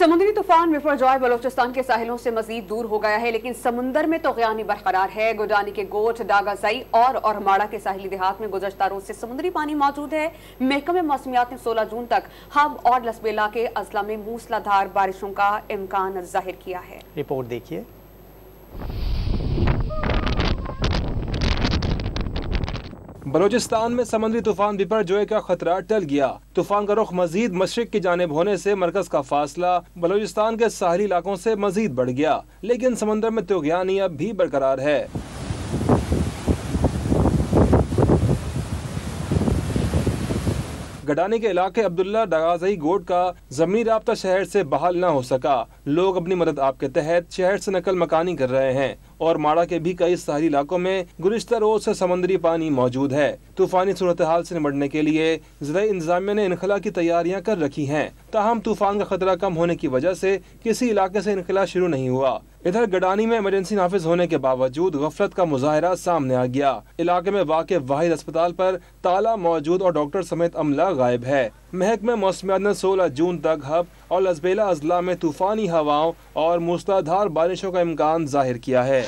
समुद्री तूफान बिपरजॉय बलोचिस्तान के साहिलों से मजीद दूर हो गया है, लेकिन समुंदर में तूग़यानी बरकरार है। गोडानी के गोट, डागाज़ई और हमाड़ा के साहिली देहात में गुज़श्ता रोज से समुद्री पानी मौजूद है। महकमे मौसमियात ने 16 जून तक हब और लसबेला के अजला में मूसलाधार बारिशों का इम्कान जाहिर किया है। रिपोर्ट देखिए। बलोचिस्तान में समुद्री तूफान बिपरजॉय का खतरा टल गया। तूफान का रुख मजीद मशरिक की जानिब होने से मरकज का फासला बलोचिस्तान के साहली इलाकों से मजीद बढ़ गया, लेकिन समंदर में तूग़यानी अब भी बरकरार है। गडानी के इलाके अब्दुल्ला डागाज़ई गोट का ज़मीनी राब्ता शहर से बहाल न हो सका। लोग अपनी मदद आप के तहत शहर से नकल मकानी कर रहे हैं और माड़ा के भी कई साहली इलाकों में गुज़िश्ता रोज से समुद्री पानी मौजूद है। तूफानी सूरत हाल से निपटने के लिए ज़िला इंतज़ामिया ने इनखला की तैयारियां कर रखी हैं। ताहम तूफान का खतरा कम होने की वजह से किसी इलाके से इनखला शुरू नहीं हुआ। इधर गडानी में इमरजेंसी नाफिज होने के बावजूद गफलत का मुजाहरा सामने आ गया। इलाके में वाक़ वाहिद अस्पताल पर ताला मौजूद और डॉक्टर समेत अमला गायब है। महकमे मौसमियात ने 16 जून तक हब और लसबेला अजला में तूफानी हवाओं और मूसलाधार बारिशों का इम्कान जाहिर किया है।